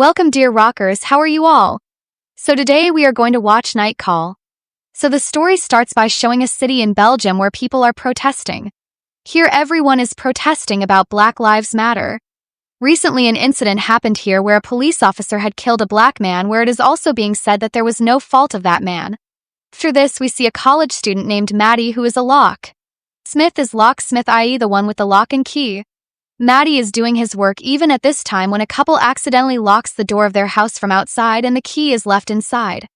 Welcome, dear rockers, how are you all? So today we are going to watch Night Call. So the story starts by showing a city in Belgium where people are protesting. Here everyone is protesting about Black Lives Matter. Recently an incident happened here where a police officer had killed a black man, where it is also being said that there was no fault of that man. After this we see a college student named Maddie who is a lock. Smith is locksmith, i.e. the one with the lock and key. Maddie is doing his work even at this time when a couple accidentally locks the door of their house from outside and the key is left inside.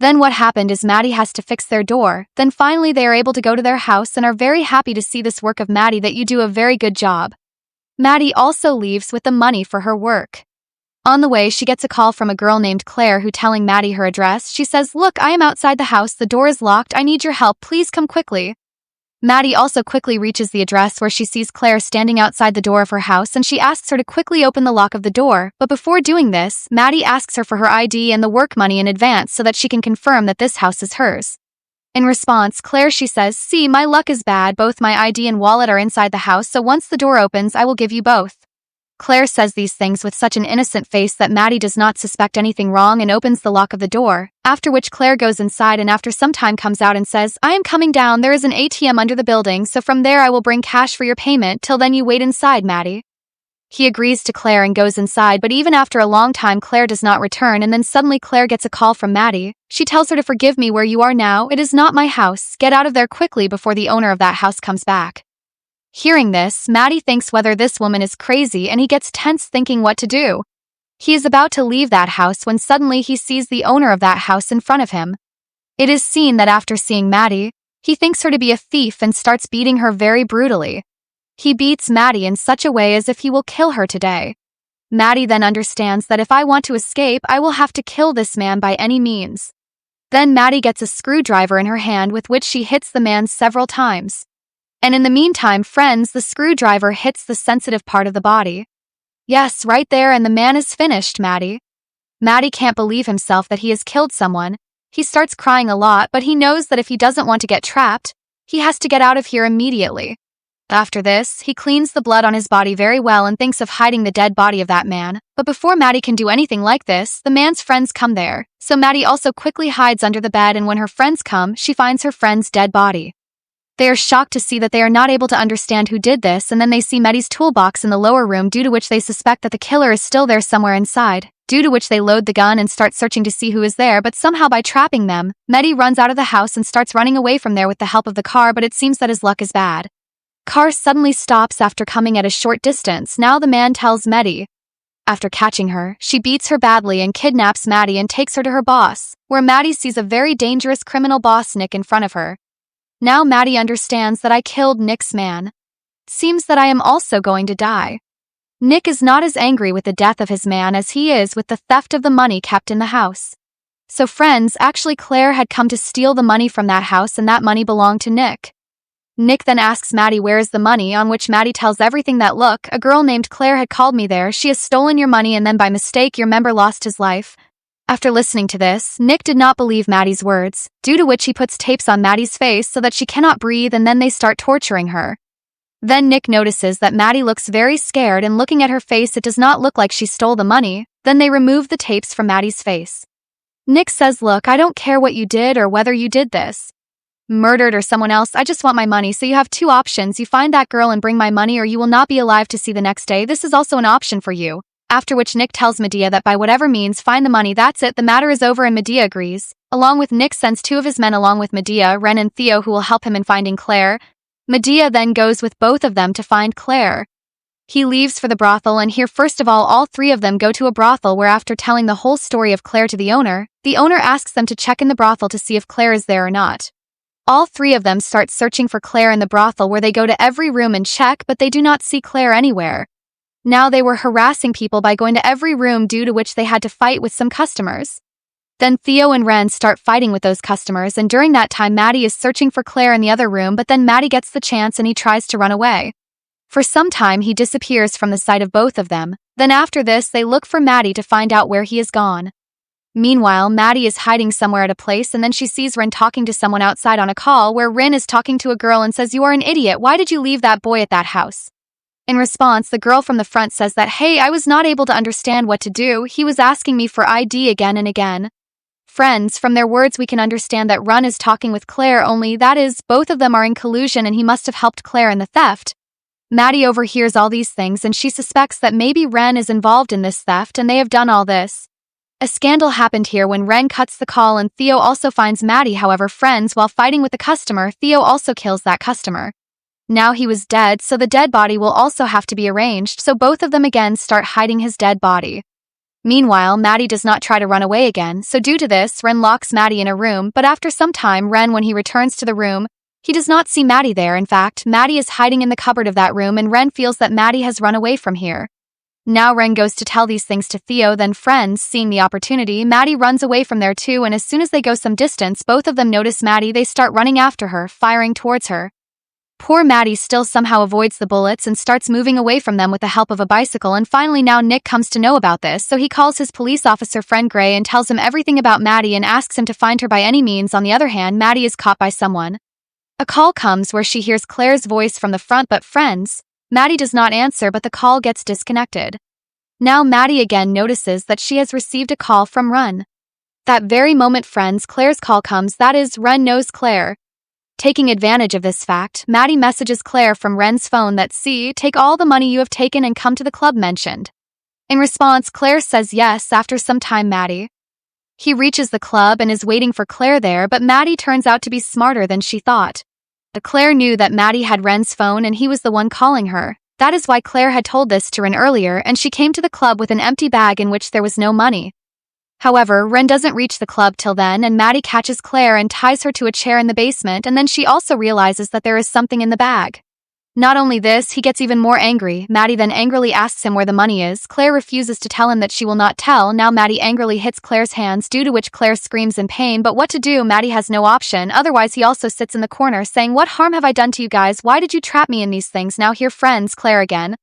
Then what happened is Maddie has to fix their door, then finally they are able to go to their house and are very happy to see this work of Maddie, that you do a very good job. Maddie also leaves with the money for her work. On the way she gets a call from a girl named Claire who telling Maddie her address. She says, "Look, I am outside the house, the door is locked, I need your help, please come quickly." Maddie also quickly reaches the address where she sees Claire standing outside the door of her house and she asks her to quickly open the lock of the door, but before doing this, Maddie asks her for her ID and the work money in advance so that she can confirm that this house is hers. In response, she says, "See, my luck is bad, both my ID and wallet are inside the house, so once the door opens I will give you both." Claire says these things with such an innocent face that Maddie does not suspect anything wrong and opens the lock of the door, after which Claire goes inside and after some time comes out and says, "I am coming down, there is an ATM under the building, so from there I will bring cash for your payment, till then you wait inside, Maddie." He agrees to Claire and goes inside, but even after a long time Claire does not return, and then suddenly Claire gets a call from Maddie. She tells her to forgive me where you are now, it is not my house, get out of there quickly before the owner of that house comes back. Hearing this, Maddie thinks whether this woman is crazy and he gets tense thinking what to do. He is about to leave that house when suddenly he sees the owner of that house in front of him. It is seen that after seeing Maddie, he thinks her to be a thief and starts beating her very brutally. He beats Maddie in such a way as if he will kill her today. Maddie then understands that if I want to escape, I will have to kill this man by any means. Then Maddie gets a screwdriver in her hand with which she hits the man several times. And in the meantime, friends, the screwdriver hits the sensitive part of the body. Yes, right there, and the man is finished, Maddie. Maddie can't believe himself that he has killed someone. He starts crying a lot, but he knows that if he doesn't want to get trapped, he has to get out of here immediately. After this, he cleans the blood on his body very well and thinks of hiding the dead body of that man. But before Maddie can do anything like this, the man's friends come there. So Maddie also quickly hides under the bed, and when her friends come, she finds her friend's dead body. They are shocked to see that they are not able to understand who did this, and then they see Maddie's toolbox in the lower room, due to which they suspect that the killer is still there somewhere inside, due to which they load the gun and start searching to see who is there, but somehow by trapping them, Maddie runs out of the house and starts running away from there with the help of the car, but it seems that his luck is bad. Car suddenly stops after coming at a short distance. Now the man tells Maddie. After catching her, she beats her badly and kidnaps Maddie and takes her to her boss, where Maddie sees a very dangerous criminal boss, Nick, in front of her. Now Maddie understands that I killed Nick's man. It seems that I am also going to die. Nick is not as angry with the death of his man as he is with the theft of the money kept in the house. So friends, actually Claire had come to steal the money from that house and that money belonged to Nick. Nick then asks Maddie where is the money, on which Maddie tells everything that look, a girl named Claire had called me there, she has stolen your money and then by mistake your member lost his life. After listening to this, Nick did not believe Maddie's words, due to which he puts tapes on Maddie's face so that she cannot breathe, and then they start torturing her. Then Nick notices that Maddie looks very scared, and looking at her face it does not look like she stole the money. Then they remove the tapes from Maddie's face. Nick says, "Look, I don't care what you did or whether you did this. Murdered or someone else, I just want my money, so you have two options, you find that girl and bring my money or you will not be alive to see the next day, this is also an option for you." After which Nick tells Medea that by whatever means find the money, that's it, the matter is over, and Medea agrees. Along with Nick sends two of his men along with Medea, Ren and Theo, who will help him in finding Claire. Medea then goes with both of them to find Claire. He leaves for the brothel, and here first of all three of them go to a brothel where after telling the whole story of Claire to the owner asks them to check in the brothel to see if Claire is there or not. All three of them start searching for Claire in the brothel, where they go to every room and check, but they do not see Claire anywhere. Now they were harassing people by going to every room, due to which they had to fight with some customers. Then Theo and Ren start fighting with those customers, and during that time Maddie is searching for Claire in the other room, but then Maddie gets the chance and he tries to run away. For some time he disappears from the sight of both of them. Then after this they look for Maddie to find out where he is gone. Meanwhile, Maddie is hiding somewhere at a place, and then she sees Ren talking to someone outside on a call, where Ren is talking to a girl and says, "You are an idiot, why did you leave that boy at that house?" In response, the girl from the front says that, hey, I was not able to understand what to do, he was asking me for ID again and again. Friends, from their words we can understand that Ren is talking with Claire, only that is, both of them are in collusion and he must have helped Claire in the theft. Maddie overhears all these things and she suspects that maybe Ren is involved in this theft and they have done all this. A scandal happened here when Ren cuts the call and Theo also finds Maddie. However, friends, while fighting with the customer, Theo also kills that customer. Now he was dead, so the dead body will also have to be arranged, so both of them again start hiding his dead body. Meanwhile, Maddie does not try to run away again, so due to this, Ren locks Maddie in a room, but after some time, when he returns to the room, he does not see Maddie there. In fact, Maddie is hiding in the cupboard of that room and Ren feels that Maddie has run away from here. Now Ren goes to tell these things to Theo, then friends, seeing the opportunity, Maddie runs away from there too, and as soon as they go some distance, both of them notice Maddie. They start running after her, firing towards her. Poor Maddie still somehow avoids the bullets and starts moving away from them with the help of a bicycle, and finally now Nick comes to know about this, so he calls his police officer friend Gray and tells him everything about Maddie and asks him to find her by any means. On the other hand, Maddie is caught by someone. A call comes where she hears Claire's voice from the front, but friends, Maddie does not answer, but the call gets disconnected. Now Maddie again notices that she has received a call from Ren. That very moment, friends, Claire's call comes, that is, Ren knows Claire. Taking advantage of this fact, Maddie messages Claire from Ren's phone that, see, take all the money you have taken and come to the club mentioned. In response, Claire says yes. After some time, he reaches the club and is waiting for Claire there, but Maddie turns out to be smarter than she thought. Claire knew that Maddie had Ren's phone and he was the one calling her. That is why Claire had told this to Ren earlier, and she came to the club with an empty bag in which there was no money. However, Ren doesn't reach the club till then, and Maddie catches Claire and ties her to a chair in the basement, and then she also realizes that there is something in the bag. Not only this, he gets even more angry. Maddie then angrily asks him where the money is. Claire refuses to tell him that she will not tell. Now Maddie angrily hits Claire's hands, due to which Claire screams in pain, but what to do? Maddie has no option, otherwise he also sits in the corner saying, what harm have I done to you guys? Why did you trap me in these things? Now here, friends, Claire again.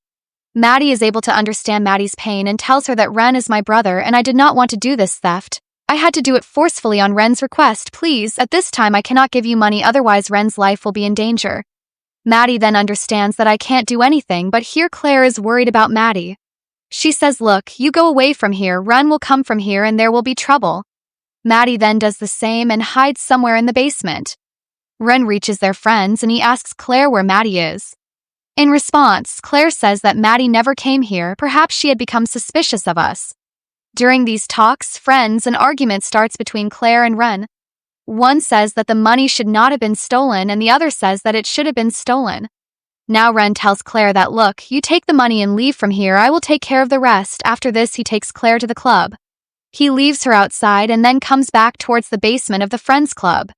Maddie is able to understand Maddie's pain and tells her that Ren is my brother and I did not want to do this theft. I had to do it forcefully on Ren's request. Please, at this time I cannot give you money, otherwise Ren's life will be in danger. Maddie then understands that I can't do anything, but here Claire is worried about Maddie. She says, look, you go away from here, Ren will come from here and there will be trouble. Maddie then does the same and hides somewhere in the basement. Ren reaches their friends and he asks Claire where Maddie is. In response, Claire says that Maddie never came here, perhaps she had become suspicious of us. During these talks, friends, an argument starts between Claire and Ren. One says that the money should not have been stolen and the other says that it should have been stolen. Now Ren tells Claire that, look, you take the money and leave from here, I will take care of the rest. After this, he takes Claire to the club. He leaves her outside and then comes back towards the basement of the Friends Club.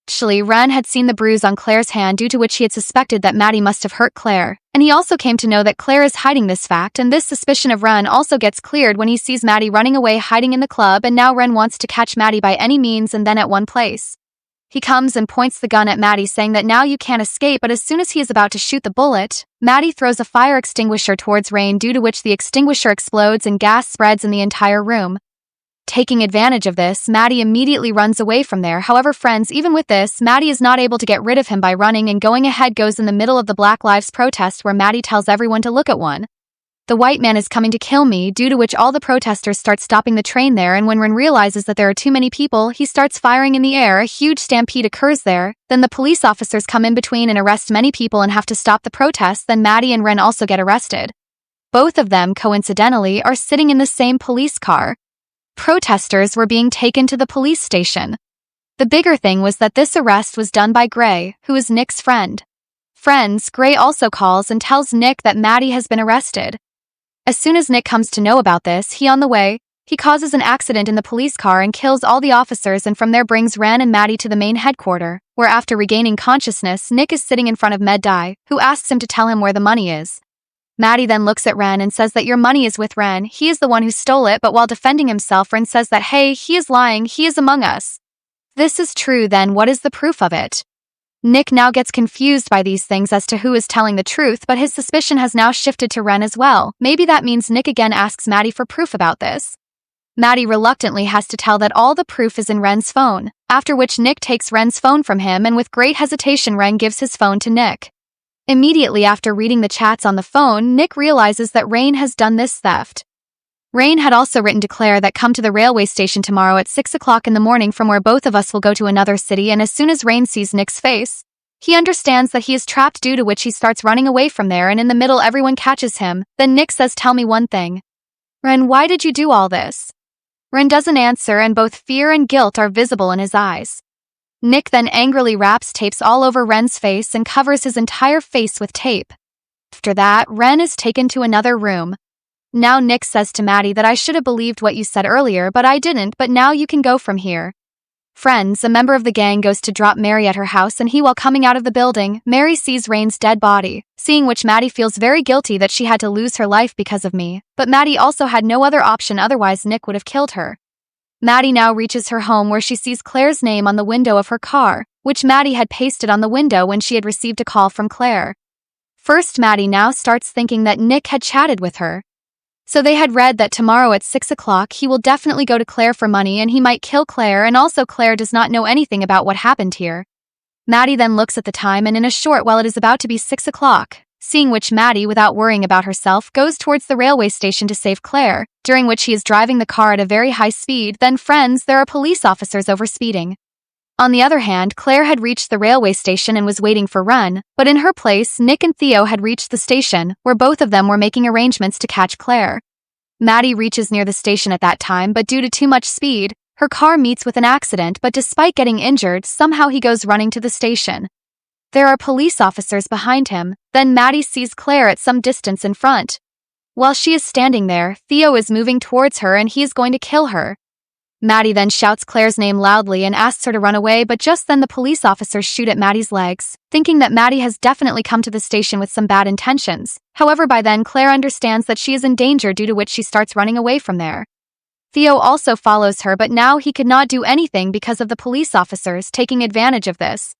Actually, Ren had seen the bruise on Claire's hand, due to which he had suspected that Maddie must have hurt Claire, and he also came to know that Claire is hiding this fact, and this suspicion of Ren also gets cleared when he sees Maddie running away hiding in the club, and now Ren wants to catch Maddie by any means and then at one place. He comes and points the gun at Maddie saying that now you can't escape, but as soon as he is about to shoot the bullet, Maddie throws a fire extinguisher towards Ren, due to which the extinguisher explodes and gas spreads in the entire room. Taking advantage of this, Maddie immediately runs away from there. However, friends, even with this, Maddie is not able to get rid of him by running and going ahead goes in the middle of the Black Lives protest where Maddie tells everyone to look at one. The white man is coming to kill me, due to which all the protesters start stopping the train there, and when Ren realizes that there are too many people, he starts firing in the air. A huge stampede occurs there. Then the police officers come in between and arrest many people and have to stop the protests. Then Maddie and Ren also get arrested. Both of them, coincidentally, are sitting in the same police car. Protesters were being taken to the police station. The bigger thing was that this arrest was done by Gray, who is Nick's friend. Friends, Gray also calls and tells Nick that Maddie has been arrested. As soon as Nick comes to know about this, on the way, he causes an accident in the police car and kills all the officers, and from there brings Ren and Maddie to the main headquarters, where after regaining consciousness, Nick is sitting in front of Med-Dai, who asks him to tell him where the money is. Maddie then looks at Ren and says that your money is with Ren, he is the one who stole it, but while defending himself, Ren says that hey, he is lying, he is among us. This is true, then what is the proof of it? Nick now gets confused by these things as to who is telling the truth, but his suspicion has now shifted to Ren as well. Maybe that means Nick again asks Maddie for proof about this. Maddie reluctantly has to tell that all the proof is in Ren's phone, after which Nick takes Ren's phone from him and with great hesitation Ren gives his phone to Nick. Immediately after reading the chats on the phone, Nick realizes that Rain has done this theft. Rain had also written to Claire that come to the railway station tomorrow at 6 o'clock in the morning from where both of us will go to another city, and as soon as Rain sees Nick's face, he understands that he is trapped, due to which he starts running away from there, and in the middle everyone catches him. Then Nick says, "Tell me one thing. Ren, why did you do all this?" Ren doesn't answer, and both fear and guilt are visible in his eyes. Nick then angrily wraps tapes all over Ren's face and covers his entire face with tape. After that, Ren is taken to another room. Now Nick says to Maddie that, "I should have believed what you said earlier, but I didn't, but now you can go from here." Friends, a member of the gang, goes to drop Mary at her house, and while coming out of the building, Mary sees Rain's dead body, seeing which Maddie feels very guilty that she had to lose her life because of me, but Maddie also had no other option, otherwise Nick would have killed her. Maddie now reaches her home, where she sees Claire's name on the window of her car, which Maddie had pasted on the window when she had received a call from Claire. First, Maddie now starts thinking that Nick had chatted with her. So they had read that tomorrow at 6 o'clock he will definitely go to Claire for money, and he might kill Claire, and also Claire does not know anything about what happened here. Maddie then looks at the time, and in a short while it is about to be 6 o'clock, seeing which Maddie, without worrying about herself, goes towards the railway station to save Claire, during which he is driving the car at a very high speed. Then friends, there are police officers over speeding. On the other hand, Claire had reached the railway station and was waiting for Ren, but in her place, Nick and Theo had reached the station, where both of them were making arrangements to catch Claire. Maddie reaches near the station at that time, but due to too much speed, her car meets with an accident, but despite getting injured, somehow he goes running to the station. There are police officers behind him. Then Maddie sees Claire at some distance in front. While she is standing there, Theo is moving towards her and he is going to kill her. Maddie then shouts Claire's name loudly and asks her to run away, but just then the police officers shoot at Maddie's legs, thinking that Maddie has definitely come to the station with some bad intentions. However, by then Claire understands that she is in danger, due to which she starts running away from there. Theo also follows her, but now he could not do anything because of the police officers taking advantage of this.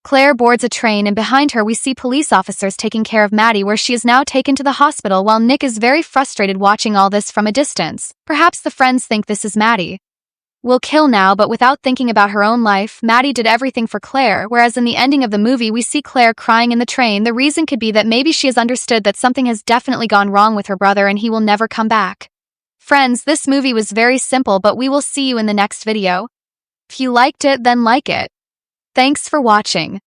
Claire boards a train, and behind her we see police officers taking care of Maddie, where she is now taken to the hospital, while Nick is very frustrated watching all this from a distance. Perhaps the friends think this is Maddie will kill now, but without thinking about her own life, Maddie did everything for Claire, whereas in the ending of the movie we see Claire crying in the train. The reason could be that maybe she has understood that something has definitely gone wrong with her brother and he will never come back. Friends, this movie was very simple, but we will see you in the next video. If you liked it, then like it. Thanks for watching.